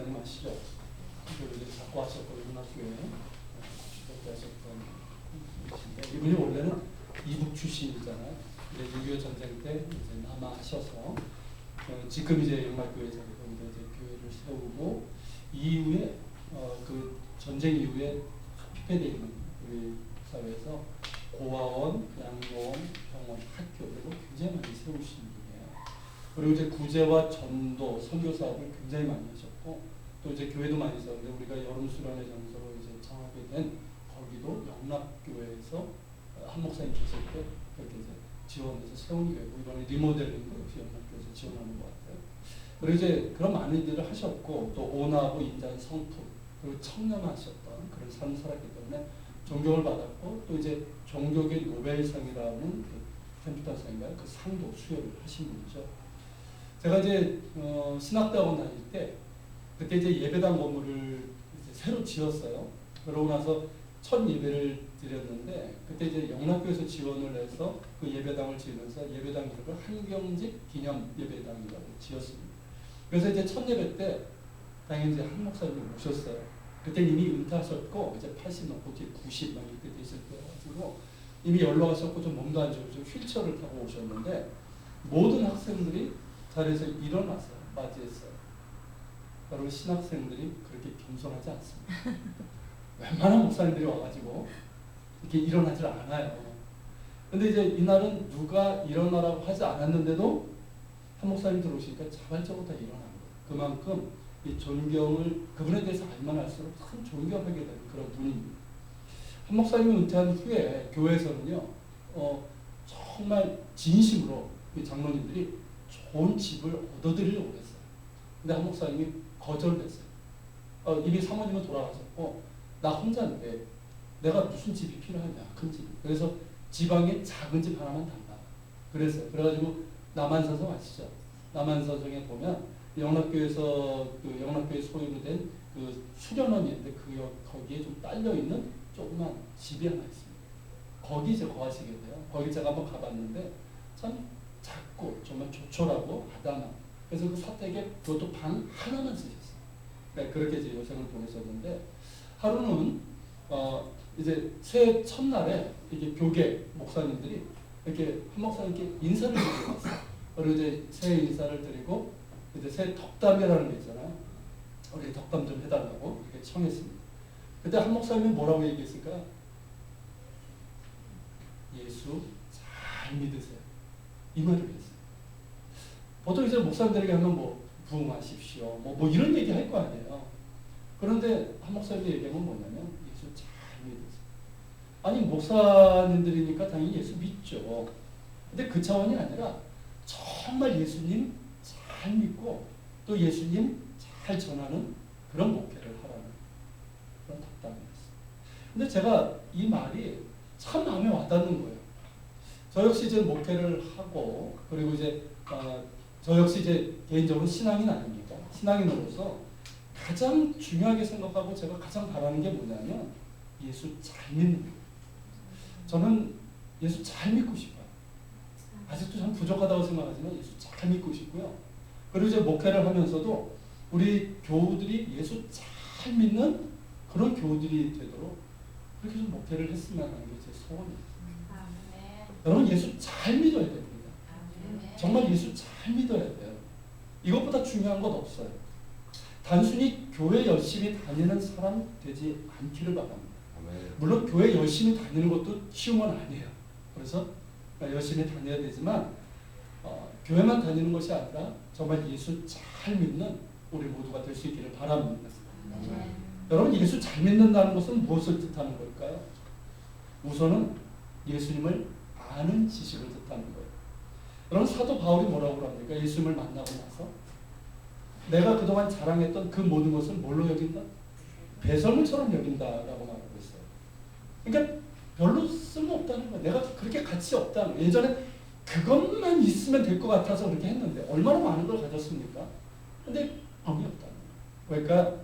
목사님 아시죠? 교회에 자꾸 하셨고 연합교회 주택 하셨던 이분이 원래는 이북 출신이잖아요. 근데 6.25 전쟁 때 이제 남하하셔서 지금 이제 영락교회 자리로 이제 교회를 세우고 이후에 그 전쟁 이후에 피폐되어 있는 우리 사회에서 고아원, 양로원, 병원, 학교 이런 굉장히 많이 세우신 분이에요. 그리고 이제 구제와 전도, 선교 사업을 굉장히 많이 하셨고 또 이제 교회도 많이 세웠는데 우리가 여름 수련회 장소로 이제 정하게 된 거기도 영락교회에서 한 목사님 계실 때 그렇게 이제 지원해서 세운 교회고 이번에 리모델링도 역시 영락교회에서 지원하는 것 같아요. 그리고 이제 그런 많은 일들을 하셨고 또 오나부 인자한 성품 그리고 청렴하셨던 그런 삶을 살았기 때문에 존경을 받았고 또 이제 종교계 노벨상이라는 그 템플턴상인가요? 그 상도 수여를 하신 분이죠. 제가 이제 신학대학원 다닐 때 그때 이제 예배당 건물을 이제 새로 지었어요. 그러고 나서 첫 예배를 드렸는데 그때 이제 영락교에서 지원을 해서 그 예배당을 지으면서 예배당 이름을 한경직 기념 예배당이라고 지었습니다. 그래서 이제 첫 예배 때 당연히 이제 한 목사님이 오셨어요. 그때 이미 은퇴하셨고 이제 80 넘고 이제 90 막 이렇게 되실 때가지고 이미 연로하셨고 좀 몸도 안 좋고 좀 휠체어를 타고 오셨는데 모든 학생들이 자리에서 일어나서 맞이했어요. 여러분 신학생들이 그렇게 겸손하지 않습니다. 웬만한 목사님들이 와가지고 이렇게 일어나질 않아요. 근데 이제 이날은 누가 일어나라고 하지 않았는데도 한 목사님 들어오시니까 자발적으로 다 일어난 거예요. 그만큼 이 존경을 그분에 대해서 알면 알수록 큰 존경하게 되는 그런 분입니다. 한 목사님이 은퇴한 후에 교회에서는요 정말 진심으로 이 장로님들이 좋은 집을 얻어드리려고 했어요. 근데 한 목사님이 거절됐어요. 이미 사모님은 돌아가셨고 나 혼자인데 내가 무슨 집이 필요하냐 큰 집. 그래서 지방에 작은 집 하나만 달라. 그랬어요. 그래가지고 남한사성 아시죠? 남한사성에 보면 영락교에서 그 영락교회 소유로 된 그 수련원인데 거기에 좀 딸려 있는 조그만 집이 하나 있습니다. 거기 이제 거하시게 돼요. 거기 제가 한번 가봤는데 참 작고 정말 조촐하고 아담한. 그래서 그 사택에 그것도 방 하나만 쓰셨어요. 그러니까 그렇게 이제 여생을 보내셨는데 하루는 이제 새해 첫날에 이게 교계 목사님들이 이렇게 한 목사님께 인사를 드리고 왔어요. 그리고 이제 새해 인사를 드리고 이제 새해 덕담이라는 게 있잖아요. 우리 덕담 좀 해달라고 이렇게 청했습니다. 그때 한 목사님이 뭐라고 얘기했을까요? 예수 잘 믿으세요. 이 말을 했어요. 보통 이제 목사님들에게 하면 뭐 부흥하십시오. 뭐 이런 얘기 할 거 아니에요. 그런데 한 목사님이 얘기하면 뭐냐면 예수 잘 믿으세요. 아니 목사님들이니까 당연히 예수 믿죠. 근데 그 차원이 아니라 정말 예수님 잘 믿고 또 예수님 잘 전하는 그런 목회를 하라는 그런 답답이었어요. 근데 제가 이 말이 참 마음에 와닿는 거예요. 저 역시 이제 목회를 하고 그리고 이제 저 역시 이제 개인적으로 신앙인 아닙니까? 신앙인으로서 가장 중요하게 생각하고 제가 가장 바라는 게 뭐냐면 예수 잘 믿는 거예요. 저는 예수 잘 믿고 싶어요. 아직도 참 부족하다고 생각하지만 예수 잘 믿고 싶고요. 그리고 이제 목회를 하면서도 우리 교우들이 예수 잘 믿는 그런 교우들이 되도록 그렇게 좀 목회를 했으면 하는 게 제 소원이에요. 여러분 예수 잘 믿어야 됩니다. 정말 예수 잘 믿어야 돼요. 이것보다 중요한 건 없어요. 단순히 교회 열심히 다니는 사람 되지 않기를 바랍니다. 물론 교회 열심히 다니는 것도 쉬운 건 아니에요. 그래서 열심히 다녀야 되지만 교회만 다니는 것이 아니라 정말 예수 잘 믿는 우리 모두가 될 수 있기를 바랍니다. 여러분 예수 잘 믿는다는 것은 무엇을 뜻하는 걸까요? 우선은 예수님을 아는 지식을 뜻하는 거예요. 여러분 사도 바울이 뭐라고 합니까? 예수님을 만나고 나서 내가 그동안 자랑했던 그 모든 것을 뭘로 여긴다? 배설물처럼 여긴다라고 말하고 있어요. 그러니까 별로 쓸모없다는 거예요. 내가 그렇게 가치 없다는 거예요. 예전에 그것만 있으면 될 것 같아서 그렇게 했는데 얼마나 많은 걸 가졌습니까? 근데 의미 없다는 거예요. 그러니까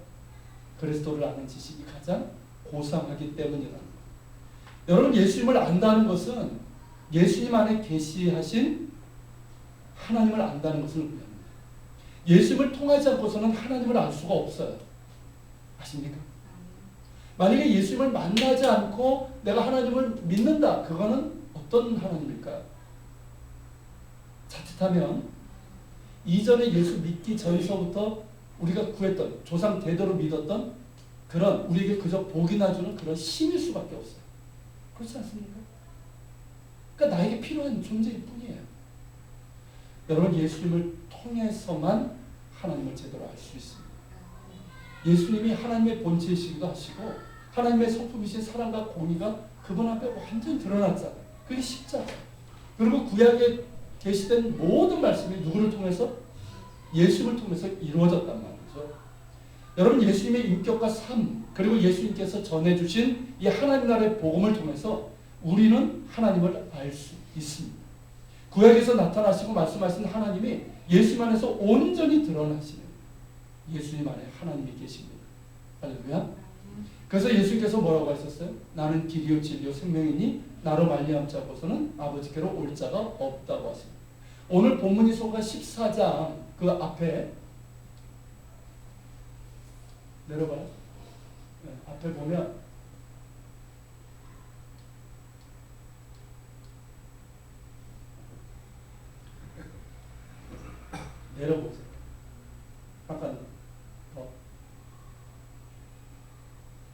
그리스도를 아는 지식이 가장 고상하기 때문이라는 거예요. 여러분 예수님을 안다는 것은 예수님 안에 계시하신 하나님을 안다는 것을 의미합니다. 예수님을 통하지 않고서는 하나님을 알 수가 없어요. 아십니까? 만약에 예수님을 만나지 않고 내가 하나님을 믿는다. 그거는 어떤 하나님일까요? 자칫하면 이전에 예수 믿기 전서부터 우리가 구했던 조상 대대로 믿었던 그런 우리에게 그저 복이나 주는 그런 신일 수밖에 없어요. 그렇지 않습니까? 그러니까 나에게 필요한 존재일 뿐이에요. 여러분 예수님을 통해서만 하나님을 제대로 알 수 있습니다. 예수님이 하나님의 본체이시기도 하시고 하나님의 성품이신 사랑과 공의가 그분 앞에 완전히 드러났잖아요. 그게 십자가. 그리고 구약에 계시된 모든 말씀이 누구를 통해서? 예수님을 통해서 이루어졌단 말이죠. 여러분 예수님의 인격과 삶 그리고 예수님께서 전해주신 이 하나님 나라의 복음을 통해서 우리는 하나님을 알 수 있습니다. 구약에서 나타나시고 말씀하신 하나님이 예수님 안에서 온전히 드러나시는 예수님 안에 하나님이 계십니다. 할렐루야. 그래서 예수님께서 뭐라고 하셨어요? 나는 길이요 진리요 생명이니 나로 말미암지 않고서는 아버지께로 올 자가 없다고 하십니다. 오늘 본문이 소가 14장 그 앞에 내려봐요. 네, 앞에 보면 내려보세요. 잠깐 더.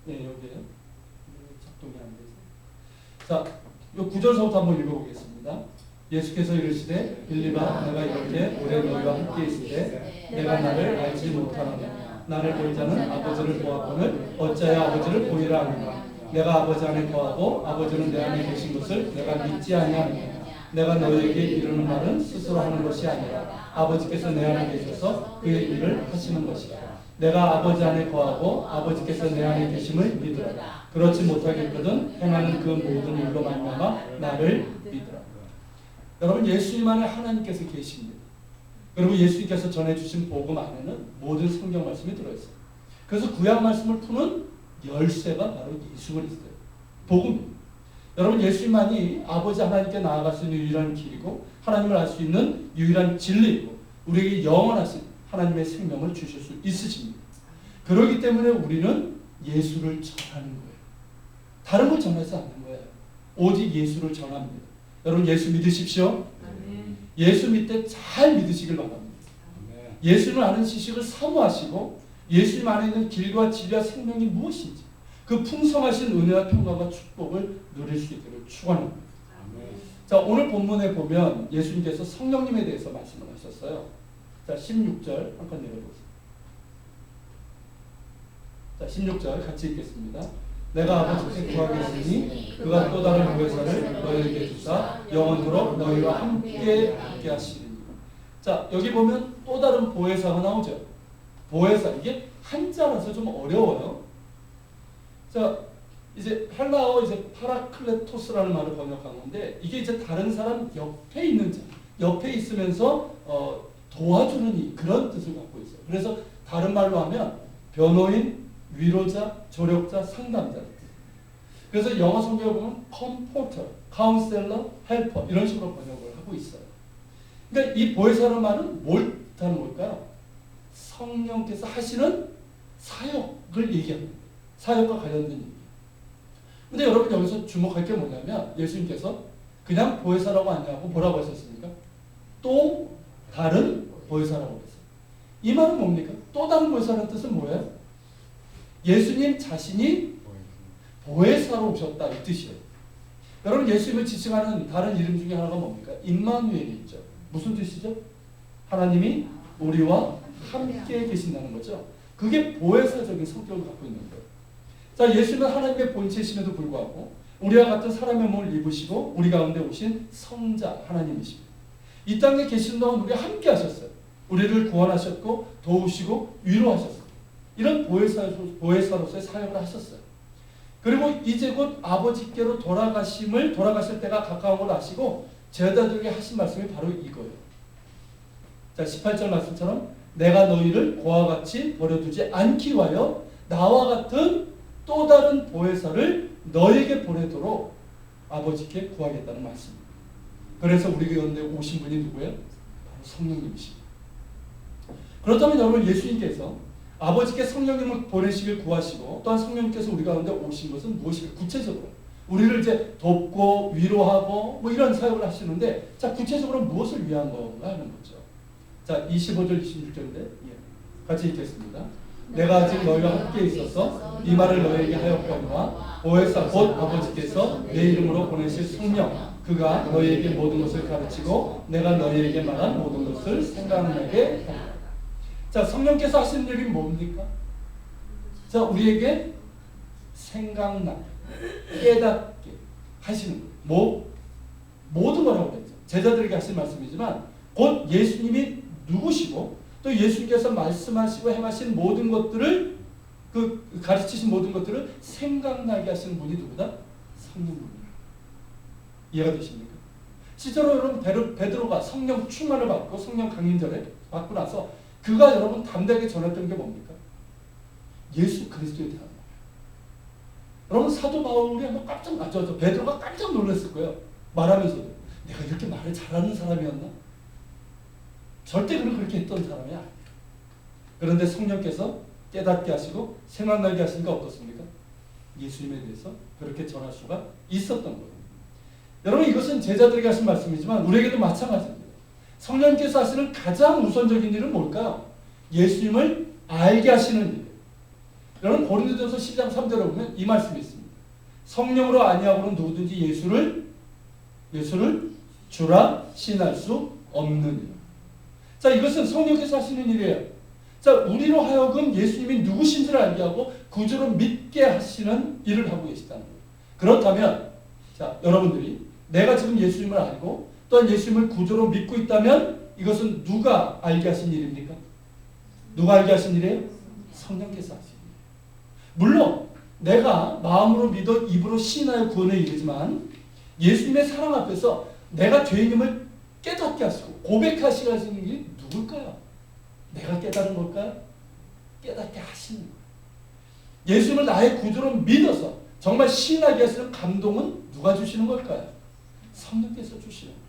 네, 여기에요. 작동이 안 돼서. 자, 이 9절서부터 한번 읽어보겠습니다. 예수께서 이르시되 빌립아 내가 이렇게 오래 너희와 함께 있으되 내가 나를 알지 못하느냐 나를 본 자는 아버지를 보았거늘 어찌하여 아버지를 보이라 하느냐 내가 아버지 안에 거하고 아버지는 내 안에 계신 것을 내가 믿지 아니하느냐 내가 너희에게 이르는 말은 스스로 하는 것이 아니라 아버지께서 내 안에 계셔서 그의 일을 하시는 것이다. 내가 아버지 안에 거하고 아버지께서 내 안에 계심을 믿으라. 그렇지 못하겠거든 행하는 그 모든 일로 말미암아 나를 믿으라. 여러분 예수님 안에 하나님께서 계십니다. 그리고 예수님께서 전해주신 복음 안에는 모든 성경 말씀이 들어있어요. 그래서 구약 말씀을 푸는 열쇠가 바로 예수 그리스도예요. 복음. 여러분 예수님만이 아버지 하나님께 나아갈 수 있는 유일한 길이고 하나님을 알 수 있는 유일한 진리이고 우리에게 영원하신 하나님의 생명을 주실 수 있으십니다. 그렇기 때문에 우리는 예수를 전하는 거예요. 다른 걸 전하지 않는 거예요. 오직 예수를 전합니다. 여러분 예수 믿으십시오. 예수 믿되 잘 믿으시길 바랍니다. 예수를 아는 지식을 사모하시고 예수님 안에 있는 길과 진리와 생명이 무엇인지 그 풍성하신 은혜와 평강과 축복을 누릴 수 있도록 축원합니다. 자, 오늘 본문에 보면 예수님께서 성령님에 대해서 말씀을 하셨어요. 자, 16절 한 칸 내려보세요. 자, 16절 같이 읽겠습니다. 내가 아버지께 구하겠으니 그가 또 다른 보혜사를 너희에게 주사 영원토록 너희와 함께 있게 하시리니. 자, 여기 보면 또 다른 보혜사가 나오죠. 보혜사, 이게 한자라서 좀 어려워요. 자, 이제 헬라어 이제 파라클레토스라는 말을 번역한 건데 이게 이제 다른 사람 옆에 있는 자, 옆에 있으면서 도와주는 이 그런 뜻을 갖고 있어요. 그래서 다른 말로 하면 변호인, 위로자, 조력자, 상담자. 그래서 영어 성경에 보면 컴포터, 카운셀러, 헬퍼 이런 식으로 번역을 하고 있어요. 그러니까 이 보혜사라는 말은 뭘 뜻하는 걸까요? 성령께서 하시는 사역을 얘기합니다. 사역과 관련된 얘기. 근데 여러분 여기서 주목할 게 뭐냐면 예수님께서 그냥 보혜사라고 아니하고 뭐라고 하셨습니까? 또 다른 보혜사라고 했어요. 이 말은 뭡니까? 또 다른 보혜사라는 뜻은 뭐예요? 예수님 자신이 보혜사로 오셨다 이 뜻이에요. 여러분 예수님을 지칭하는 다른 이름 중에 하나가 뭡니까? 임마누엘이죠. 무슨 뜻이죠? 하나님이 우리와 함께 계신다는 거죠. 그게 보혜사적인 성격을 갖고 있는 거예요. 자, 예수님은 하나님의 본체이심에도 불구하고 우리와 같은 사람의 몸을 입으시고 우리 가운데 오신 성자 하나님이십니다. 이 땅에 계신 동안 우리와 함께 하셨어요. 우리를 구원하셨고 도우시고 위로하셨어요. 이런 보혜사로서의 사역을 하셨어요. 그리고 이제 곧 아버지께로 돌아가실 때가 가까운 걸 아시고 제자들에게 하신 말씀이 바로 이거예요. 자, 18절 말씀처럼 내가 너희를 고와 같이 버려두지 않기 위하여 나와 같은 또 다른 보혜사를 너에게 보내도록 아버지께 구하겠다는 말씀입니다. 그래서 우리 가운데 오신 분이 누구예요? 바로 성령님이십니다. 그렇다면 여러분 예수님께서 아버지께 성령님을 보내시길 구하시고 또한 성령님께서 우리 가운데 오신 것은 무엇일까? 구체적으로 우리를 이제 돕고 위로하고 뭐 이런 사역을 하시는데 자 구체적으로 무엇을 위한 건가 하는 거죠. 자 25절 26절인데 같이 읽겠습니다. 내가 아직 너희와 함께 있어서 이 말을 너희에게 하였거니와 보혜사 곧 아버지께서 내 이름으로 보내실 성령 그가 너희에게 모든 것을 가르치고 내가 너희에게 말한 모든 것을 생각나게 하리라. 자 성령께서 하시는 일이 뭡니까? 자 우리에게 생각나게 깨닫게 하시는 거예요. 모든 거라고 했죠. 제자들에게 하신 말씀이지만 곧 예수님이 누구시고 또 예수님께서 말씀하시고 행하신 모든 것들을 가르치신 모든 것들을 생각나게 하시는 분이 누구다? 성령님입니다. 이해가 되십니까? 실제로 여러분 베드로가 성령 충만을 받고 성령 강림절에 받고 나서 그가 여러분 담대하게 전했던 게 뭡니까? 예수 그리스도에 대한 거예요. 여러분 사도 바울이 한번 베드로가 깜짝 놀랐을 거예요. 말하면서도 내가 이렇게 말을 잘하는 사람이었나? 절대 그렇게 했던 사람이 아니에요. 그런데 성령께서 깨닫게 하시고 생각나게 하시니까 어떻습니까? 예수님에 대해서 그렇게 전할 수가 있었던 거예요. 여러분 이것은 제자들에게 하신 말씀이지만 우리에게도 마찬가지입니다. 성령께서 하시는 가장 우선적인 일은 뭘까요? 예수님을 알게 하시는 일이에요. 여러분 고린도전서 10장 3절에 보면 이 말씀이 있습니다. 성령으로 아니하고는 누구든지 예수를 주라 시인할 수 없는 일. 자 이것은 성령께서 하시는 일이에요. 자 우리로 하여금 예수님이 누구신지를 알게 하고 구주로 믿게 하시는 일을 하고 계시다는 거예요. 그렇다면 자 여러분들이 내가 지금 예수님을 알고 또한 예수님을 구주로 믿고 있다면 이것은 누가 알게 하신 일입니까? 누가 알게 하신 일이에요? 성령께서 하신 일이에요. 물론 내가 마음으로 믿어 입으로 시인하여 구원에 이르지만 예수님의 사랑 앞에서 내가 죄인임을 깨닫게 하시고 고백하시게 하시는 게 누굴까요? 내가 깨달은 걸까요? 깨닫게 하시는 거예요. 예수님을 나의 구주로 믿어서 정말 시인하게 하시는 감동은 누가 주시는 걸까요? 성령께서 주시는 거예요.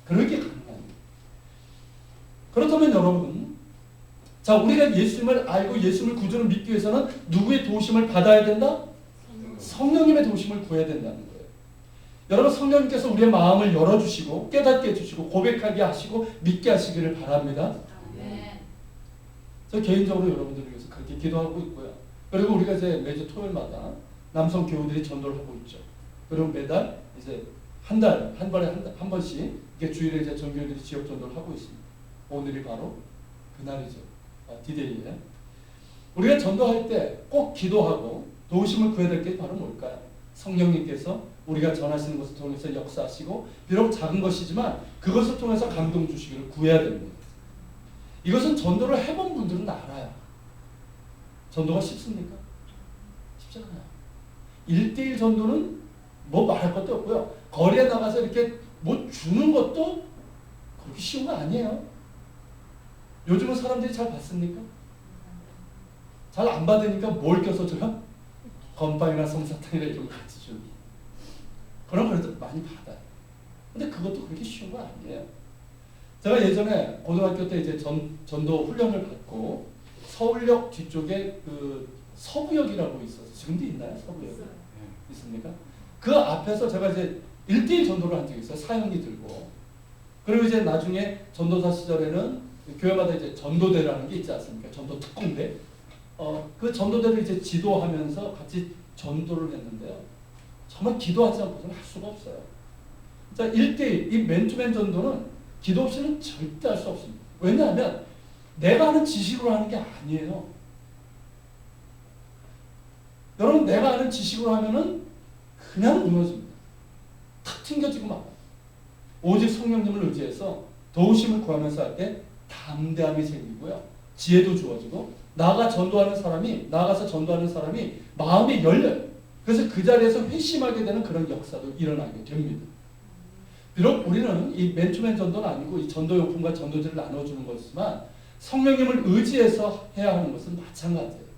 그렇게 가능한 거예요. 그렇다면 여러분 자 우리가 예수님을 알고 예수님을 구주로 믿기 위해서는 누구의 도우심을 받아야 된다? 성령님의 도우심을 구해야 된다는 거예요. 여러분 성령님께서 우리의 마음을 열어주시고 깨닫게 해주시고 고백하게 하시고 믿게 하시기를 바랍니다. 저 개인적으로 여러분들을 위해서 그렇게 기도하고 있고요. 그리고 우리가 이제 매주 토요일마다 남성 교우들이 전도를 하고 있죠. 그리고 매달 이제 한 번씩 이게 주일에 이제 전교우들이 지역 전도를 하고 있습니다. 오늘이 바로 그날이죠. 디데이에 우리가 전도할 때 꼭 기도하고 도우심을 구해야 될 게 바로 뭘까요? 성령님께서 우리가 전하시는 것을 통해서 역사하시고 비록 작은 것이지만 그것을 통해서 감동 주시기를 구해야 됩니다. 이것은 전도를 해본 분들은 알아요. 전도가 쉽습니까? 쉽지 않아요. 1대1 전도는 뭐 말할 것도 없고요. 거리에 나가서 이렇게 뭐 주는 것도 그렇게 쉬운 거 아니에요. 요즘은 사람들이 잘 받습니까? 잘 안 받으니까 뭘 껴서 줘요? 건빵이나 솜사탕이나 이런 거 같이 주는. 그럼 그래도 많이 받아요. 근데 그것도 그렇게 쉬운 거 아니에요. 제가 예전에 고등학교 때 이제 전도 훈련을 받고 서울역 뒤쪽에 그 서부역이라고 있어서 지금도 있나요? 서부역 있습니까? 그 앞에서 제가 이제 1대1 전도를 한 적이 있어요. 사형이 들고. 그리고 이제 나중에 전도사 시절에는 교회마다 이제 전도대라는 게 있지 않습니까? 전도 특공대. 그 전도대를 이제 지도하면서 같이 전도를 했는데요. 정말 기도하지 않고서는 할 수가 없어요. 자, 1대1, 이 맨투맨 전도는 기도 없이는 절대 할 수 없습니다. 왜냐하면 내가 하는 지식으로 하는 게 아니에요. 여러분, 내가 하는 지식으로 하면은 그냥 무너집니다. 탁 튕겨지고 막. 오직 성령님을 의지해서 도우심을 구하면서 할 때 담대함이 생기고요. 지혜도 주어지고 나아가서 전도하는 사람이 마음이 열려요. 그래서 그 자리에서 회심하게 되는 그런 역사도 일어나게 됩니다. 비록 우리는 이 맨투맨 전도는 아니고 이 전도용품과 전도지를 나눠주는 것이지만 성령님을 의지해서 해야 하는 것은 마찬가지예요.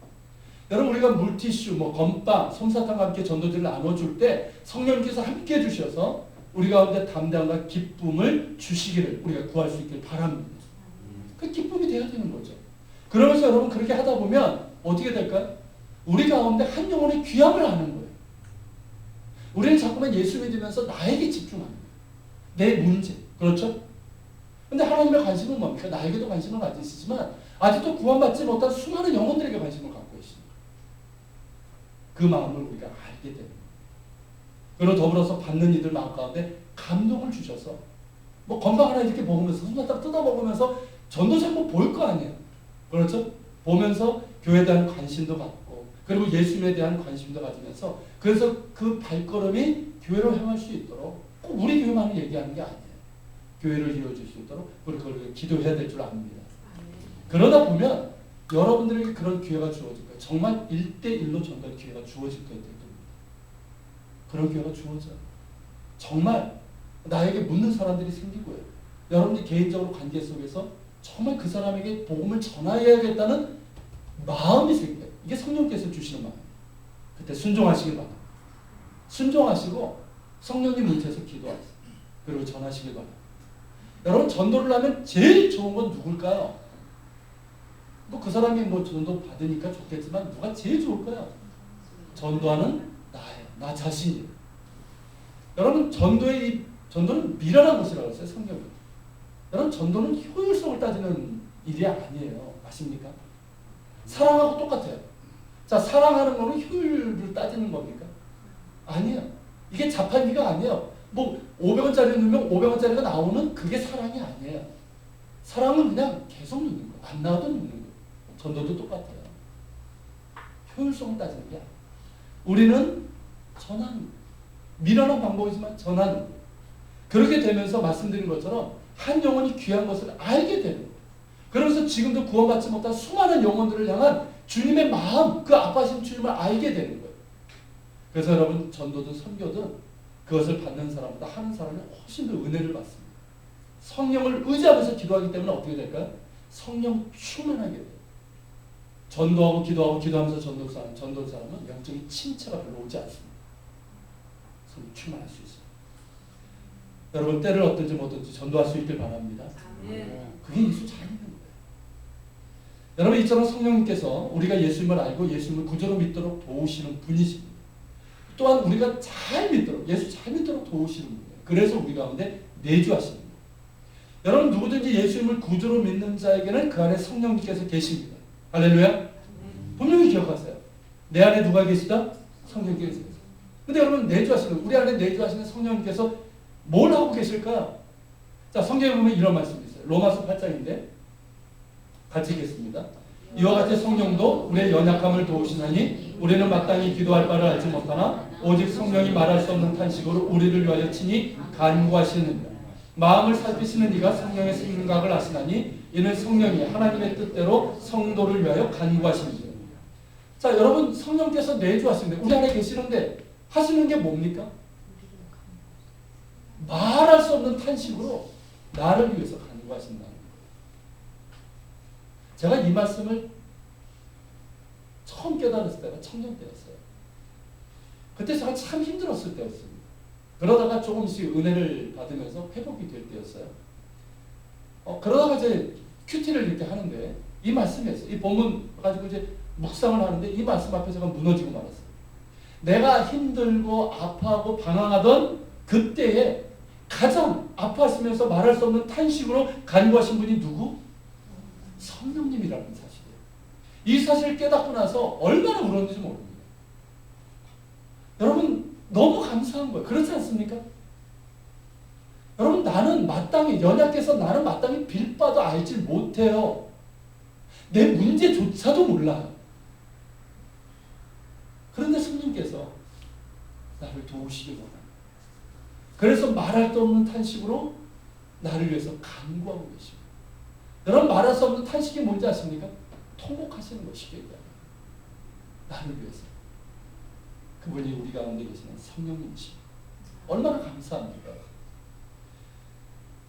여러분 우리가 물티슈, 건빵, 솜사탕과 함께 전도지를 나눠줄 때 성령님께서 함께 해주셔서 우리 가운데 담대함과 기쁨을 주시기를 우리가 구할 수 있길 바랍니다. 그 기쁨이 되어야 되는 거죠. 그러면서 여러분 그렇게 하다 보면 어떻게 될까요? 우리 가운데 한 영혼의 귀함을 아는 거예요. 우리는 자꾸만 예수 믿으면서 나에게 집중하는 거예요. 내 문제. 그렇죠? 근데 하나님의 관심은 뭡니까? 나에게도 관심을 가지시지만 아직도 구원받지 못한 수많은 영혼들에게 관심을 갖고 계십니다. 그 마음을 우리가 알게 되는 거예요. 그리고 더불어서 받는 이들 마음 가운데 감동을 주셔서 뭐 건강 하나 이렇게 먹으면서 손바닥 뜯어 먹으면서 전도사 뭐 볼 거 아니에요. 그렇죠? 보면서 교회에 대한 관심도 갖고 그리고 예수님에 대한 관심도 가지면서 그래서 그 발걸음이 교회로 향할 수 있도록 꼭 우리 교회만을 얘기하는 게 아니에요. 교회를 이루어질 수 있도록 우리 그걸 기도해야 될 줄 압니다. 그러다 보면 여러분들에게 그런 기회가 주어질 거예요. 정말 1대1로 전도할 기회가 주어질 거예요. 그런 기회가 주어져요. 정말 나에게 묻는 사람들이 생기고요. 여러분들 개인적으로 관계 속에서 정말 그 사람에게 복음을 전해야겠다는 마음이 생겨요. 이게 성령께서 주시는 마음이에요. 그때 순종하시길 바랍니다. 순종하시고 성령님 밑에서 기도하세요. 그리고 전하시길 바랍니다. 여러분 전도를 하면 제일 좋은 건 누굴까요? 뭐 그 사람이 뭐 전도 받으니까 좋겠지만 누가 제일 좋을까요? 전도하는 나예요. 나 자신이에요. 여러분 전도는 미련한 것이라고 했어요. 성경이. 여러분 전도는 효율성을 따지는 일이 아니에요. 아십니까? 사랑하고 똑같아요. 자, 사랑하는 거는 효율을 따지는 겁니까? 아니에요. 이게 자판기가 아니에요. 뭐 500원짜리 넣으면 500원짜리가 나오는 그게 사랑이 아니에요. 사랑은 그냥 계속 넣는 거예요. 안 나와도 넣는 거예요. 전도도 똑같아요. 효율성을 따지는 게 아니에요. 우리는 전하는 거예요. 미련한 방법이지만 전하는 거예요. 그렇게 되면서 말씀드린 것처럼 한 영혼이 귀한 것을 알게 되는 거예요. 그러면서 지금도 구원받지 못한 수많은 영혼들을 향한 주님의 마음, 그 아파하신 주님을 알게 되는 거예요. 그래서 여러분 전도든 선교든 그것을 받는 사람보다 하는 사람이 훨씬 더 은혜를 받습니다. 성령을 의지하면서 기도하기 때문에 어떻게 될까요? 성령 충만하게 돼요. 전도하고 기도하면서 전도하는 사람은 영적인 침체가 별로 오지 않습니다. 성령 충만할 수 있어요. 여러분 때를 어떤지 뭐든지 전도할 수 있길 바랍니다. 그게 예수 잘 믿는 거예요. 여러분 이처럼 성령님께서 우리가 예수님을 알고 예수님을 구주로 믿도록 도우시는 분이십니다. 또한 우리가 잘 믿도록 예수 잘 믿도록 도우시는 분이에요. 그래서 우리 가운데 내주하시는 거예요. 여러분 누구든지 예수님을 구주로 믿는 자에게는 그 안에 성령님께서 계십니다. 할렐루야. 분명히 기억하세요. 내 안에 누가 계시다? 성령님께서 계세요. 근데 여러분 내주하시는 우리 안에 내주하시는 성령님께서 뭘 하고 계실까? 자, 성경에 보면 이런 말씀이 있어요. 로마서 8장인데 같이 읽겠습니다. 이와 같이 성령도 우리의 연약함을 도우시나니 우리는 마땅히 기도할 바를 알지 못하나 오직 성령이 말할 수 없는 탄식으로 우리를 위하여 친히 간구하시느니라. 마음을 살피시는 이가 성령의 생각을 아시나니 이는 성령이 하나님의 뜻대로 성도를 위하여 간구하시느니라. 자, 여러분 성령께서 내주하시는데 우리 안에 계시는데 하시는 게 뭡니까? 말할 수 없는 탄식으로 나를 위해서 간구하신다는 거예요. 제가 이 말씀을 처음 깨달았을 때가 청년 때였어요. 그때 제가 참 힘들었을 때였습니다. 그러다가 조금씩 은혜를 받으면서 회복이 될 때였어요. 그러다가 이제 큐티를 이렇게 하는데 이 말씀이었어요. 이 본문 가지고 이제 묵상을 하는데 이 말씀 앞에 제가 무너지고 말았어요. 내가 힘들고 아파하고 방황하던 그때에 가장 아파하시면서 말할 수 없는 탄식으로 간구하신 분이 누구? 성령님이라는 사실이에요. 이 사실을 깨닫고 나서 얼마나 울었는지 모릅니다. 여러분 너무 감사한 거예요. 그렇지 않습니까? 여러분 나는 마땅히 연약해서 나는 마땅히 빌 바도 알지 못해요. 내 문제조차도 몰라요. 그런데 성령께서 나를 도우시길 원합니다. 그래서 말할 수 없는 탄식으로 나를 위해서 간구하고 계십니다. 여러분 말할 수 없는 탄식이 뭔지 아십니까? 통곡하시는 것이겠다. 나를 위해서. 그분이 우리 가운데 계시는 성령님이십니다. 얼마나 감사합니까?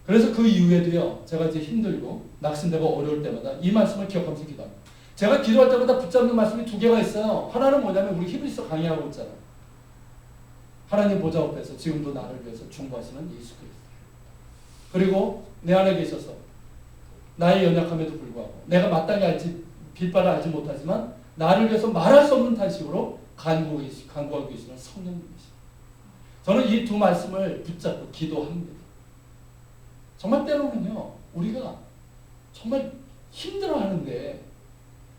그래서 그 이후에도요. 제가 이제 힘들고 낙심되고 어려울 때마다 이 말씀을 기억하면서 기도합니다. 제가 기도할 때마다 붙잡는 말씀이 두 개가 있어요. 하나는 뭐냐면 우리 히브리서 강의하고 있잖아요. 하나님 보좌 앞에서 지금도 나를 위해서 중보하시는 예수 그리스도. 그리고 내 안에 계셔서 나의 연약함에도 불구하고 내가 마땅히 알지 빌바를 알지 못하지만 나를 위해서 말할 수 없는 탄식으로 간구하고 계시는 성령님이십니다. 저는 이 두 말씀을 붙잡고 기도합니다. 정말 때로는요, 우리가 정말 힘들어하는데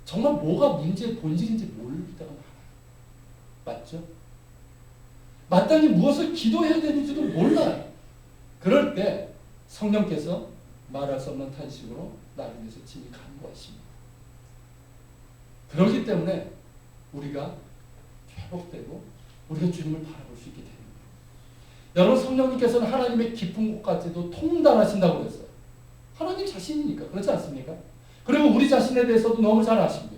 정말 뭐가 문제의 본질인지 모를 때가 많아요. 맞죠? 마땅히 무엇을 기도해야 되는지도 몰라요. 그럴 때 성령께서 말할 수 없는 탄식으로 나를 위해서 친히 간구하십니다. 그렇기 때문에 우리가 회복되고 우리가 주님을 바라볼 수 있게 됩니다. 여러분, 성령님께서는 하나님의 깊은 곳까지도 통달하신다고 그랬어요. 하나님 자신이니까. 그렇지 않습니까? 그리고 우리 자신에 대해서도 너무 잘 아십니다.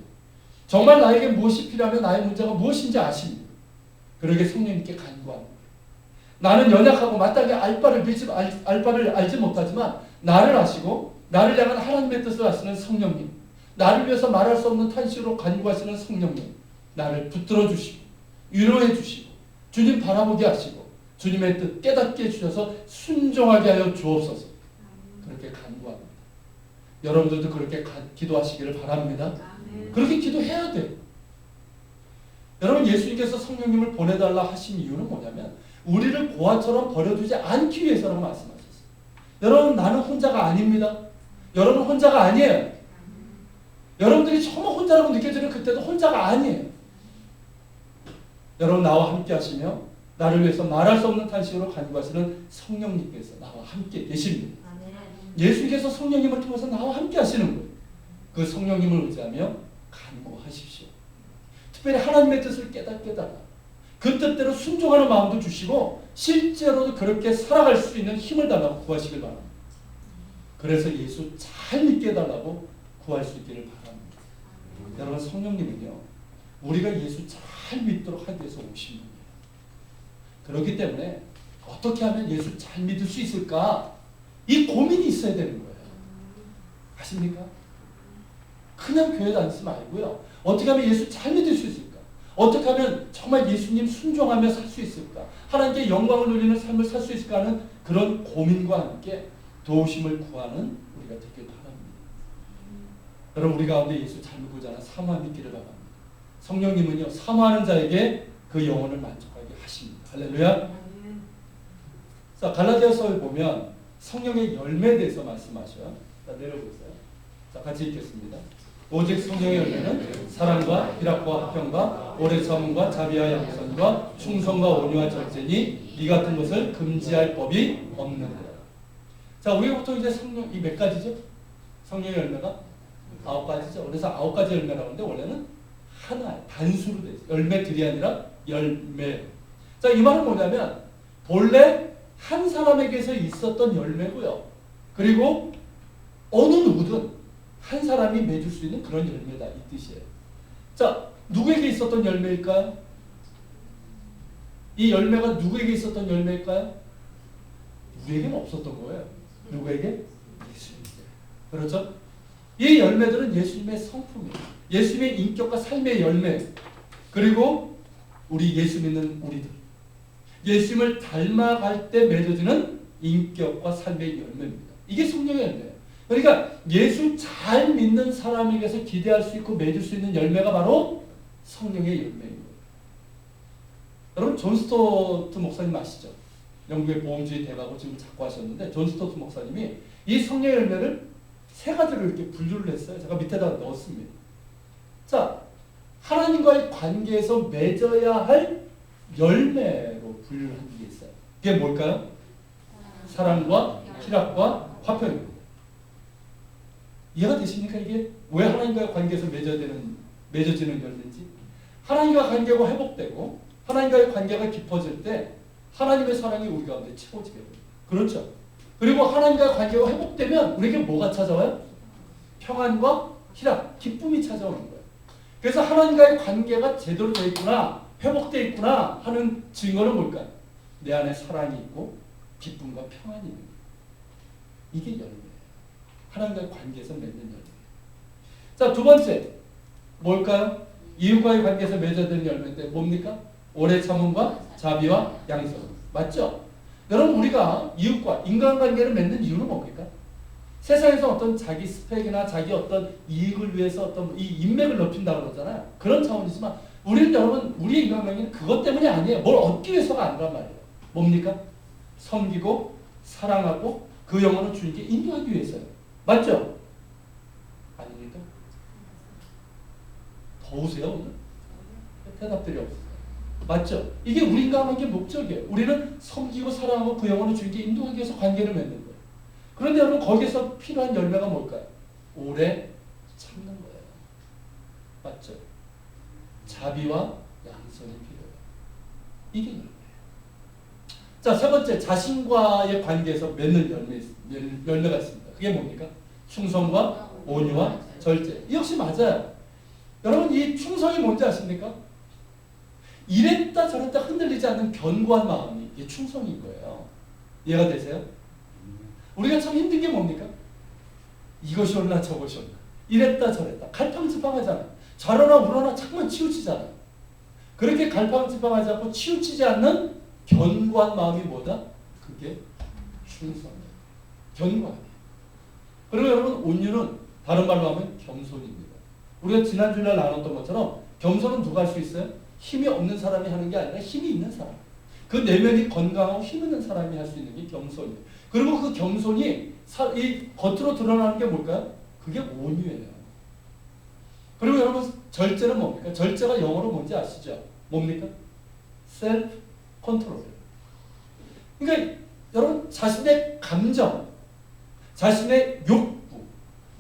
정말 나에게 무엇이 필요하며 나의 문제가 무엇인지 아십니다. 그러게 성령님께 간구합니다. 나는 연약하고 마땅히 알바를 알지 못하지만 나를 아시고 나를 향한 하나님의 뜻을 아시는 성령님, 나를 위해서 말할 수 없는 탄식으로 간구하시는 성령님, 나를 붙들어 주시고 위로해 주시고 주님 바라보게 하시고 주님의 뜻 깨닫게 해주셔서 순종하게 하여 주옵소서. 그렇게 간구합니다. 여러분들도 그렇게 기도하시기를 바랍니다. 그렇게 기도해야 돼요. 여러분, 예수님께서 성령님을 보내달라 하신 이유는 뭐냐면 우리를 고아처럼 버려두지 않기 위해서라고 말씀하셨어요. 여러분, 나는 혼자가 아닙니다. 여러분 혼자가 아니에요. 여러분들이 정말 혼자라고 느껴지는 그때도 혼자가 아니에요. 여러분, 나와 함께 하시며 나를 위해서 말할 수 없는 탄식으로 간구하시는 성령님께서 나와 함께 계십니다. 예수님께서 성령님을 통해서 나와 함께 하시는 거예요. 그 성령님을 의지하며 간구하십시오. 특별히 하나님의 뜻을 깨닫게 달라. 그 뜻대로 순종하는 마음도 주시고 실제로도 그렇게 살아갈 수 있는 힘을 달라고 구하시길 바랍니다. 그래서 예수 잘 믿게 해달라고 구할 수 있기를 바랍니다. 여러분, 성령님은요, 우리가 예수 잘 믿도록 하기 위해서 오신 분이에요. 그렇기 때문에 어떻게 하면 예수 잘 믿을 수 있을까? 이 고민이 있어야 되는 거예요. 아십니까? 그냥 교회 다니지 말고요. 어떻게 하면 예수 잘 믿을 수 있을까? 어떻게 하면 정말 예수님 순종하며 살 수 있을까? 하나님께 영광을 누리는 삶을 살 수 있을까 하는 그런 고민과 함께 도우심을 구하는 우리가 되길 바랍니다. 여러분, 우리 가운데 예수 잘 믿고자 하는 사모함 있기를 바랍니다. 성령님은요, 사모하는 자에게 그 영혼을 만족하게 하십니다. 할렐루야. 자, 갈라디아서에 보면 성령의 열매에 대해서 말씀하셔요. 자, 내려보세요. 자, 같이 읽겠습니다. 오직 성령의 열매는 사랑과 희락과 화평과 오래 참음과 자비와 양선과 충성과 온유와 절제니 이 같은 것을 금지할 법이 없는데. 자, 우리가 보통 이제 성령 이 몇 가지죠? 성령의 열매가 9가지죠. 그래서 9가지 열매라고 하는데 원래는 하나예요. 단수로 되어 있어요. 열매들이 아니라 열매. 자, 이 말은 뭐냐면 본래 한 사람에게서 있었던 열매고요. 그리고 어느 누구든 한 사람이 맺을 수 있는 그런 열매다, 이 뜻이에요. 자, 누구에게 있었던 열매일까요? 이 열매가 누구에게 있었던 열매일까요? 우리에게는 없었던 거예요. 누구에게? 예수님께. 그렇죠? 이 열매들은 예수님의 성품이에요. 예수님의 인격과 삶의 열매. 그리고 우리 예수 믿는 우리들. 예수님을 닮아갈 때 맺어지는 인격과 삶의 열매입니다. 이게 성령의 열매예요. 그러니까 예수 잘 믿는 사람에게서 기대할 수 있고 맺을 수 있는 열매가 바로 성령의 열매인 거예요. 여러분, 존 스토트 목사님 아시죠? 영국의 보험주의 대가고 지금 작고하셨는데 존 스토트 목사님이 이 성령의 열매를 3가지로 이렇게 분류를 했어요. 제가 밑에다 넣었습니다. 자, 하나님과의 관계에서 맺어야 할 열매로 분류를 한 게 있어요. 그게 뭘까요? 사랑과 희락과 화평입니다. 이해가 되십니까? 이게 왜 하나님과의 관계에서 맺어지는 열매인지. 하나님과 관계가 회복되고 하나님과의 관계가 깊어질 때 하나님의 사랑이 우리 가운데 채워지게 됩니다. 그렇죠? 그리고 하나님과의 관계가 회복되면 우리에게 뭐가 찾아와요? 평안과 희락, 기쁨이 찾아오는 거예요. 그래서 하나님과의 관계가 제대로 되어 있구나, 회복되어 있구나 하는 증거는 뭘까요? 내 안에 사랑이 있고 기쁨과 평안이 있는 거예요. 이게 열매예요. 하나님과의 관계에서 맺는 열매. 자, 2번째 뭘까요? 이웃과의 관계에서 맺어지는 열매인데 뭡니까? 오래 참음과 자비와 양선. 맞죠? 여러분, 우리가 이웃과 인간관계를 맺는 이유는 뭡니까? 세상에서 어떤 자기 스펙이나 자기 어떤 이익을 위해서 어떤 이 인맥을 넓힌다고 그러잖아요. 그런 차원이지만 우리는 여러분 우리의 인간관계는 그것 때문이 아니에요. 뭘 얻기 위해서가 아니란 말이에요. 뭡니까? 섬기고 사랑하고 그 영혼을 주님께 인도하기 위해서요. 맞죠? 아닙니까? 더우세요 오늘? 대답들이 없어요. 맞죠? 이게 우리 인간관계의 목적이에요. 우리는 섬기고 사랑하고 그 영혼을 주님께 인도하기 위해서 관계를 맺는 거예요. 그런데 여러분 거기서 필요한 열매가 뭘까요? 오래 참는 거예요. 맞죠? 자비와 양선이 필요해요. 이게 열매예요. 자, 세 번째 자신과의 관계에서 맺는 열매가 있습니다. 그게 뭡니까? 충성과 온유와 절제. 이 역시 맞아요. 여러분 이 충성이 뭔지 아십니까? 이랬다 저랬다 흔들리지 않는 견고한 마음이 이게 충성인 거예요. 이해가 되세요? 우리가 참 힘든 게 뭡니까? 이것이 옳나 저것이 옳나 이랬다 저랬다 갈팡질팡하잖아요. 저러나 우러나 자꾸만 치우치잖아요. 그렇게 갈팡질팡하지 않고 치우치지 않는 견고한 마음이 뭐다? 그게 충성이에요. 견고하게. 그리고 여러분 온유는 다른 말로 하면 겸손입니다. 우리가 지난주에 나눴던 것처럼 겸손은 누가 할 수 있어요? 힘이 없는 사람이 하는 게 아니라 힘이 있는 사람. 그 내면이 건강하고 힘 있는 사람이 할 수 있는 게 겸손이에요. 그리고 그 겸손이 이 겉으로 드러나는 게 뭘까요? 그게 온유예요. 그리고 여러분 절제는 뭡니까? 절제가 영어로 뭔지 아시죠? 뭡니까? 셀프 컨트롤. 그러니까 여러분 자신의 감정, 자신의 욕구,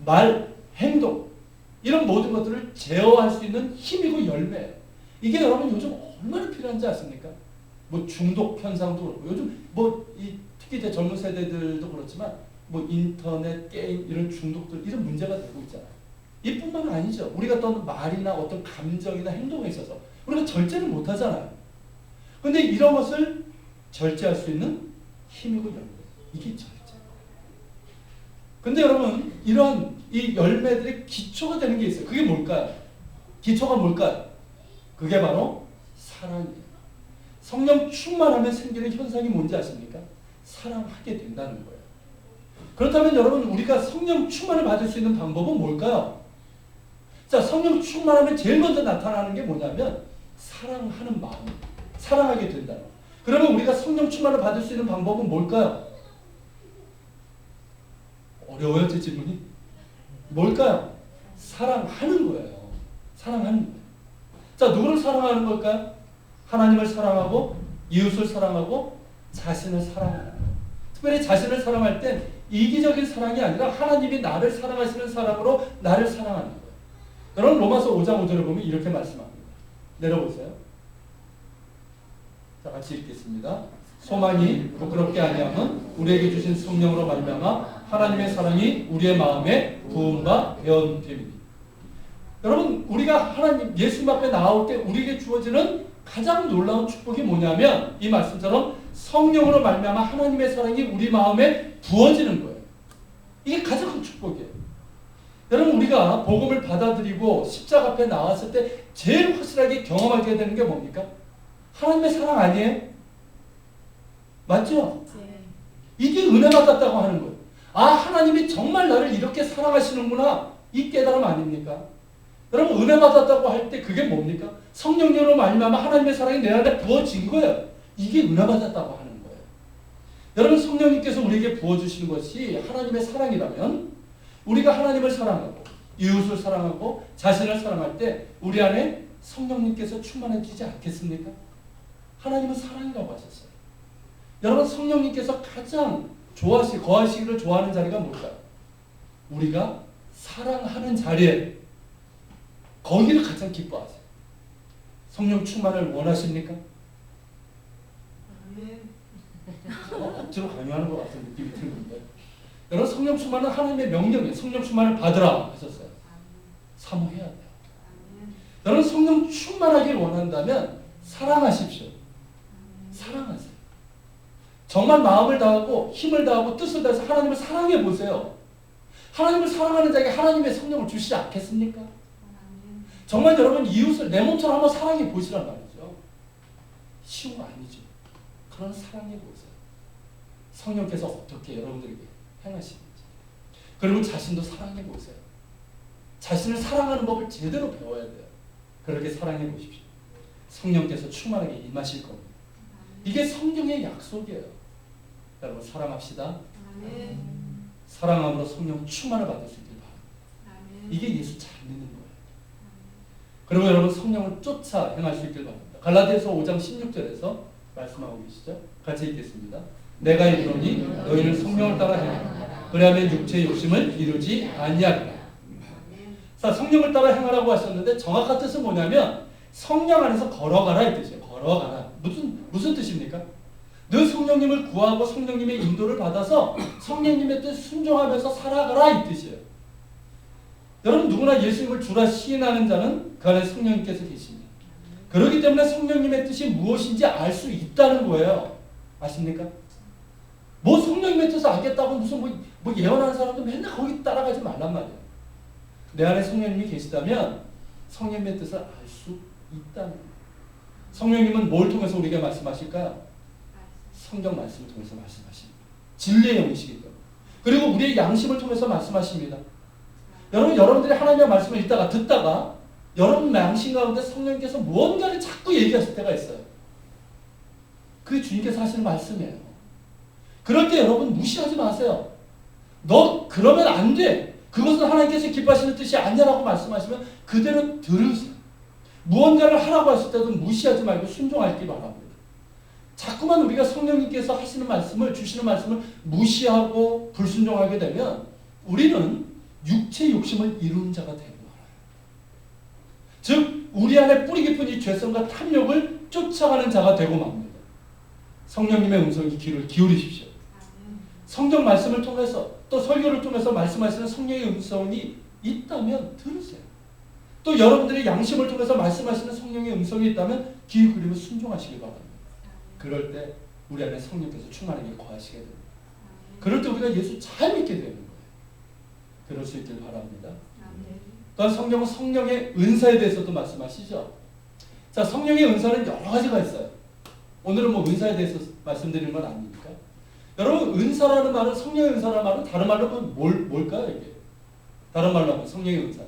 말, 행동 이런 모든 것들을 제어할 수 있는 힘이고 열매예요. 이게 여러분 요즘 얼마나 필요한지 아십니까? 뭐 중독 현상도 그렇고 요즘 특히 이제 젊은 세대들도 그렇지만 뭐 인터넷 게임 이런 중독들 이런 문제가 되고 있잖아요. 이뿐만 아니죠. 우리가 어떤 말이나 어떤 감정이나 행동에 있어서 우리가 절제를 못 하잖아요. 근데 이런 것을 절제할 수 있는 힘이고 열매. 이게 절제. 근데 여러분 이런 이 열매들의 기초가 되는 게 있어요. 그게 뭘까요? 기초가 뭘까요? 그게 바로 사랑이에요. 성령 충만하면 생기는 현상이 뭔지 아십니까? 사랑하게 된다는 거예요. 그렇다면 여러분 우리가 성령 충만을 받을 수 있는 방법은 뭘까요? 자, 성령 충만하면 제일 먼저 나타나는 게 뭐냐면 사랑하는 마음, 사랑하게 된다. 그러면 우리가 성령 충만을 받을 수 있는 방법은 뭘까요? 어려워요, 제 질문이? 뭘까요? 사랑하는 거예요. 사랑하는 거예요. 자, 누구를 사랑하는 걸까요? 하나님을 사랑하고 이웃을 사랑하고 자신을 사랑하는 거예요. 특별히 자신을 사랑할 때 이기적인 사랑이 아니라 하나님이 나를 사랑하시는 사랑으로 나를 사랑하는 거예요. 여러분 로마서 5장 5절을 보면 이렇게 말씀합니다. 내려보세요. 자, 같이 읽겠습니다. 소망이 부끄럽게 아니함은 우리에게 주신 성령으로 말미암아 하나님의 사랑이 우리의 마음에 부음과 배언됨이니. 여러분 우리가 하나님 예수님 앞에 나올 때 우리에게 주어지는 가장 놀라운 축복이 뭐냐면 이 말씀처럼 성령으로 말미암아 하나님의 사랑이 우리 마음에 부어지는 거예요. 이게 가장 큰 축복이에요. 여러분 우리가 복음을 받아들이고 십자가 앞에 나왔을 때 제일 확실하게 경험하게 되는 게 뭡니까? 하나님의 사랑 아니에요? 맞죠? 네. 이게 은혜 받았다고 하는 거예요. 아, 하나님이 정말 나를 이렇게 사랑하시는구나. 이 깨달음 아닙니까? 여러분 은혜 받았다고 할 때 그게 뭡니까? 성령님으로 말미암아 하나님의 사랑이 내 안에 부어진 거예요. 이게 은혜 받았다고 하는 거예요. 여러분 성령님께서 우리에게 부어주시는 것이 하나님의 사랑이라면 우리가 하나님을 사랑하고 이웃을 사랑하고 자신을 사랑할 때 우리 안에 성령님께서 충만해지지 않겠습니까? 하나님은 사랑이라고 하셨어요. 여러분 성령님께서 가장 거하시기를 좋아하는 자리가 뭘까요? 우리가 사랑하는 자리에 거기를 가장 기뻐하세요. 성령 충만을 원하십니까? 억지로 강요하는 것 같은 느낌이 드는데 여러분 성령 충만은 하나님의 명령이에요. 성령 충만을 받으라 하셨어요. 사모해야 돼요. 여러분 성령 충만하길 원한다면 사랑하십시오. 사랑하세요. 정말 마음을 다하고 힘을 다하고 뜻을 다해서 하나님을 사랑해 보세요. 하나님을 사랑하는 자에게 하나님의 성령을 주시지 않겠습니까? 정말 여러분 이웃을 내 몸처럼 한번 사랑해 보시란 말이죠. 쉬운 거 아니죠. 그런 사랑해 보세요. 성령께서 어떻게 여러분들에게 행하시는지. 그리고 자신도 사랑해 보세요. 자신을 사랑하는 법을 제대로 배워야 돼요. 그렇게 사랑해 보십시오. 성령께서 충만하게 임하실 겁니다. 이게 성령의 약속이에요. 여러분 사랑합시다. 사랑함으로 성령 충만을 받을 수 있길 바랍니다. 이게 예수 잘 믿는 거예요. 그리고 여러분 성령을 쫓아 행할 수 있길 바랍니다. 갈라디아서 5장 16절에서 말씀하고 계시죠? 같이 읽겠습니다. 내가 이르노니 너희는 성령을 따라 행하라. 그리하면 육체의 욕심을 이루지 아니하리라. 자, 성령을 따라 행하라고 하셨는데 정확한 뜻은 뭐냐면 성령 안에서 걸어가라 이 뜻이에요. 걸어가라. 무슨 뜻입니까? 늘 성령님을 구하고 성령님의 인도를 받아서 성령님의 뜻 순종하면서 살아가라 이 뜻이에요. 여러분 누구나 예수님을 주라 시인하는 자는 그 안에 성령님께서 계십니다. 그렇기 때문에 성령님의 뜻이 무엇인지 알 수 있다는 거예요. 아십니까? 뭐 성령님의 뜻을 알겠다고 무슨 뭐 예언하는 사람도 맨날 거기 따라가지 말란 말이에요. 내 안에 성령님이 계시다면 성령님의 뜻을 알 수 있다는 거예요. 성령님은 뭘 통해서 우리에게 말씀하실까요? 성경 말씀을 통해서 말씀하십니다. 진리의 영이시기 때문에. 그리고 우리의 양심을 통해서 말씀하십니다. 여러분들이 하나님의 말씀을 듣다가 여러분 양심 가운데 성령님께서 무언가를 자꾸 얘기하실 때가 있어요. 그게 주님께서 하시는 말씀이에요. 그럴 때 여러분 무시하지 마세요. 너 그러면 안 돼. 그것은 하나님께서 기뻐하시는 뜻이 아니라고 말씀하시면 그대로 들으세요. 무언가를 하라고 하실 때도 무시하지 말고 순종하기 바랍니다. 자꾸만 우리가 성령님께서 하시는 말씀을 주시는 말씀을 무시하고 불순종하게 되면 우리는 육체의 욕심을 이루는 자가 되고 말아요. 즉 우리 안에 뿌리 깊은 이 죄성과 탐욕을 쫓아가는 자가 되고 맙니다. 성령님의 음성에 귀를 기울이십시오. 성경 말씀을 통해서 또 설교를 통해서 말씀하시는 성령의 음성이 있다면 들으세요. 또 여러분들의 양심을 통해서 말씀하시는 성령의 음성이 있다면 귀 기울이며 순종하시기 바랍니다. 그럴 때 우리 안에 성령께서 충만하게 거하시게 됩니다. 그럴 때 우리가 예수 잘 믿게 되는 거예요. 그럴 수 있길 바랍니다. 또한 성경은 성령의 은사에 대해서도 말씀하시죠. 자, 성령의 은사는 여러 가지가 있어요. 오늘은 뭐 은사에 대해서 말씀드리는 건 아닙니까? 여러분 은사라는 말은 성령의 은사라는 말은 다른 말로 하면 뭘까요 이게? 다른 말로 하면 성령의 은사.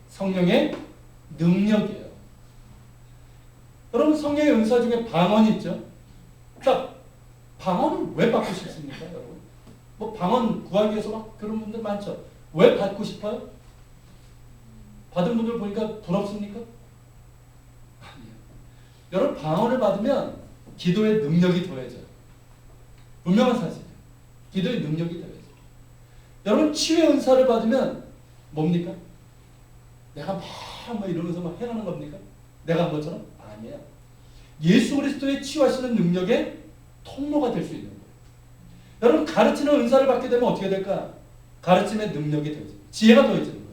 성령의 능력이에요. 여러분 성령의 은사 중에 방언이 있죠. 자, 방언을 왜 받고 싶습니까, 여러분? 뭐 방언 구하기 위해서 막 그런 분들 많죠. 왜 받고 싶어요? 받은 분들 보니까 부럽습니까? 아니에요. 여러분 방언을 받으면 기도의 능력이 더해져요. 분명한 사실이에요. 기도의 능력이 더해져요. 여러분 치유의 은사를 받으면 뭡니까? 내가 막 이러면서 막 행하는 겁니까? 내가 한 것처럼? 아니에요. 예수 그리스도의 치유하시는 능력의 통로가 될 수 있는 거예요. 여러분 가르치는 은사를 받게 되면 어떻게 될까? 가르침의 능력이 더해져요. 지혜가 더해지는 거예요.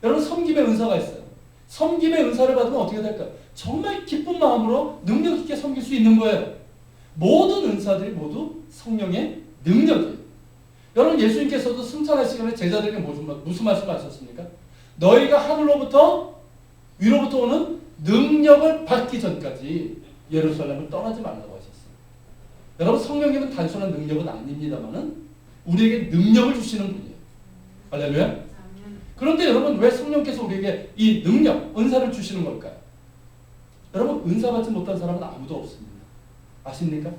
여러분 섬김의 은사가 있어요. 섬김의 은사를 받으면 어떻게 될까? 정말 기쁜 마음으로 능력 있게 섬길 수 있는 거예요. 모든 은사들이 모두 성령의 능력이에요. 여러분 예수님께서도 승천할 시간에 제자들에게 무슨 말씀하셨습니까? 너희가 하늘로부터 위로부터 오는 능력을 받기 전까지 예루살렘을 떠나지 말라고 하셨어요. 여러분 성령님은 단순한 능력은 아닙니다만은 우리에게 능력을 주시는 분이에요. 할렐루야. 그런데 여러분 왜 성령께서 우리에게 이 능력, 은사를 주시는 걸까요? 여러분 은사 받지 못한 사람은 아무도 없습니다. 아십니까?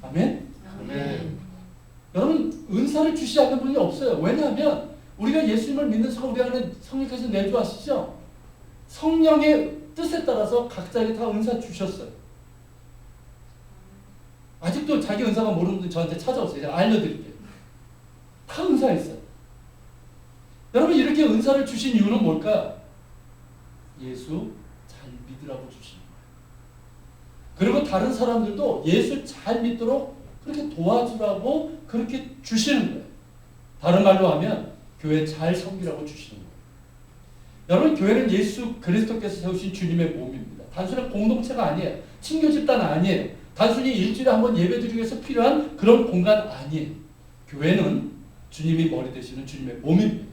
아멘? 아멘. 여러분 은사를 주시지 않는 분이 없어요. 왜냐하면 우리가 예수님을 믿는 순간 우리 안에 성령께서 내주하시죠. 성령의 뜻에 따라서 각자에게 다 은사 주셨어요. 아직도 자기 은사가 모르는 분들 저한테 찾아오세요. 제가 알려드릴게요. 다 은사 있어요. 여러분 이렇게 은사를 주신 이유는 뭘까요? 예수 잘 믿으라고 주신 거예요. 그리고 다른 사람들도 예수 잘 믿도록 그렇게 도와주라고 그렇게 주시는 거예요. 다른 말로 하면 교회 잘 섬기라고 주시는 거예요. 여러분 교회는 예수 그리스도께서 세우신 주님의 몸입니다. 단순한 공동체가 아니에요. 친교 집단 아니에요. 단순히 일주일에 한 번 예배 드리기 위해서 필요한 그런 공간 아니에요. 교회는 주님이 머리 되시는 주님의 몸입니다.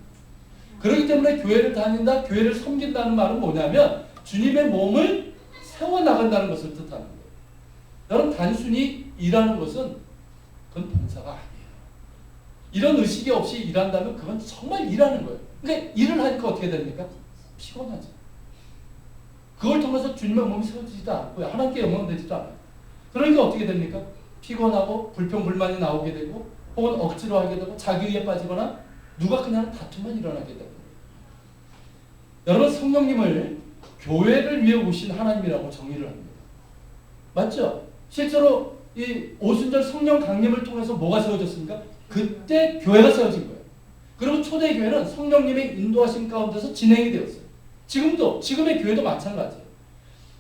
그렇기 때문에 교회를 다닌다, 교회를 섬긴다는 말은 뭐냐면 주님의 몸을 세워나간다는 것을 뜻하는 거예요. 여러분 단순히 일하는 것은 그건 봉사가 아니에요. 이런 의식이 없이 일한다면 그건 정말 일하는 거예요. 그러니까 일을 하니까 어떻게 됩니까? 피곤하죠. 그걸 통해서 주님의 몸이 세워지지도 않고요. 하나님께 영광 되지도 않아요. 그러니까 어떻게 됩니까? 피곤하고 불평불만이 나오게 되고 혹은 억지로 하게 되고 자기위에 빠지거나 누가 그냥 다툼만 일어나게 되고. 여러분, 성령님을 교회를 위해 오신 하나님이라고 정의를 합니다. 맞죠? 실제로 이 오순절 성령 강림을 통해서 뭐가 세워졌습니까? 그때 교회가 세워진 거예요. 그리고 초대교회는 성령님의 인도하심 가운데서 진행이 되었어요. 지금의 교회도 마찬가지예요.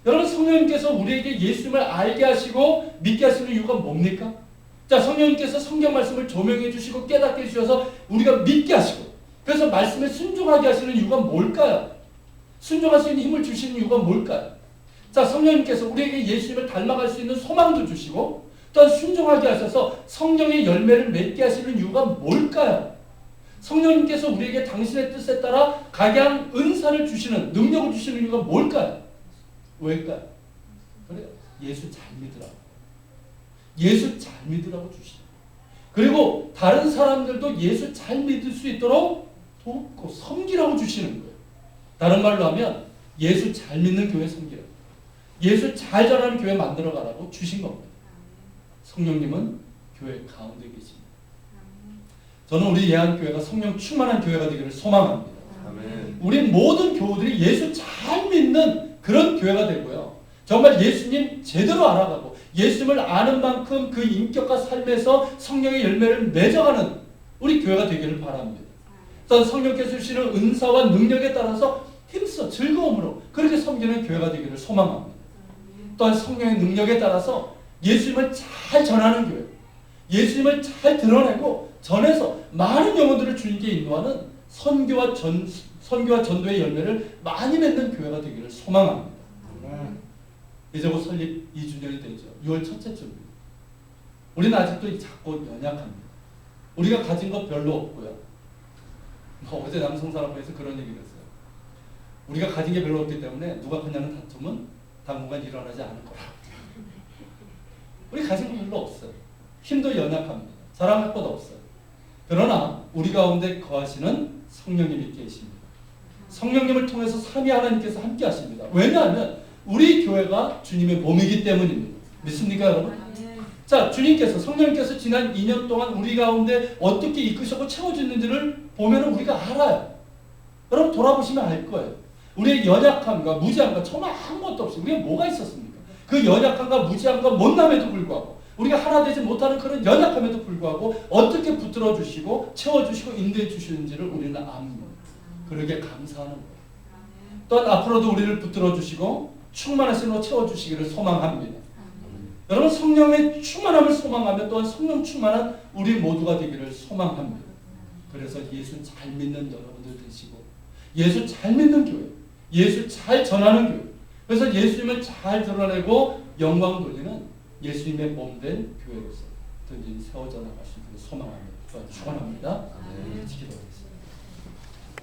여러분, 성령님께서 우리에게 예수님을 알게 하시고 믿게 하시는 이유가 뭡니까? 자, 성령님께서 성경 말씀을 조명해 주시고 깨닫게 해주셔서 우리가 믿게 하시고, 그래서 말씀에 순종하게 하시는 이유가 뭘까요? 순종할 수 있는 힘을 주시는 이유가 뭘까요? 자, 성령님께서 우리에게 예수님을 닮아갈 수 있는 소망도 주시고 또한 순종하게 하셔서 성령의 열매를 맺게 하시는 이유가 뭘까요? 성령님께서 우리에게 당신의 뜻에 따라 각양 은사를 주시는, 능력을 주시는 이유가 뭘까요? 왜일까요? 그래요. 예수 잘 믿으라고. 예수 잘 믿으라고 주시죠. 그리고 다른 사람들도 예수 잘 믿을 수 있도록 돕고 섬기라고 주시는 거예요. 다른 말로 하면 예수 잘 믿는 교회 섬기라고, 예수 잘 전하는 교회 만들어가라고 주신 겁니다. 성령님은 교회 가운데 계십니다. 저는 우리 예한교회가 성령 충만한 교회가 되기를 소망합니다. 아멘. 우리 모든 교우들이 예수 잘 믿는 그런 교회가 되고요. 정말 예수님 제대로 알아가고 예수님을 아는 만큼 그 인격과 삶에서 성령의 열매를 맺어가는 우리 교회가 되기를 바랍니다. 또한 성령께서 주시는 은사와 능력에 따라서 힘써 즐거움으로 그렇게 섬기는 교회가 되기를 소망합니다. 또한 성령의 능력에 따라서 예수님을 잘 전하는 교회, 예수님을 잘 드러내고 전해서 많은 영혼들을 주님께 인도하는 선교와 전도의 열매를 많이 맺는 교회가 되기를 소망합니다. 이제 곧 설립 2주년이 되죠. 6월 첫째 주입니다. 우리는 아직도 작고 연약합니다. 우리가 가진 것 별로 없고요. 어제 남성사람부에서 그런 얘기를 했어요. 우리가 가진 게 별로 없기 때문에 누가 그냥 다투면 당분간 일어나지 않을 거라. 우리 가진 거 별로 없어요. 힘도 연약합니다. 자랑할 것 없어요. 그러나 우리 가운데 거하시는 성령님이 계십니다. 성령님을 통해서 삼위 하나님께서 함께 하십니다. 왜냐하면 우리 교회가 주님의 몸이기 때문입니다. 믿습니까, 여러분? 자, 주님께서, 성령님께서 지난 2년 동안 우리 가운데 어떻게 이끄셨고 채워주는지를 보면 우리가 알아요. 여러분, 돌아보시면 알 거예요. 우리의 연약함과 무지함과 정말 아무것도 없이 우리가 뭐가 있었습니까? 그 연약함과 무지함과 못남에도 불구하고 우리가 하나 되지 못하는 그런 연약함에도 불구하고 어떻게 붙들어 주시고 채워주시고 인도해 주시는지를 우리는 압니다. 그러게 감사하는 거예요. 또한 앞으로도 우리를 붙들어 주시고 충만하심으로 채워주시기를 소망합니다. 여러분, 성령의 충만함을 소망하며 또한 성령 충만한 우리 모두가 되기를 소망합니다. 그래서 예수 잘 믿는 여러분들 되시고 예수 잘 믿는 교회, 예수 잘 전하는 교회, 그래서 예수님을 잘 드러내고 영광 돌리는 예수님의 몸된 교회로서 든지 세워져 나갈 수 있기를 소망합니다. 축원합니다. 기도하겠습니다.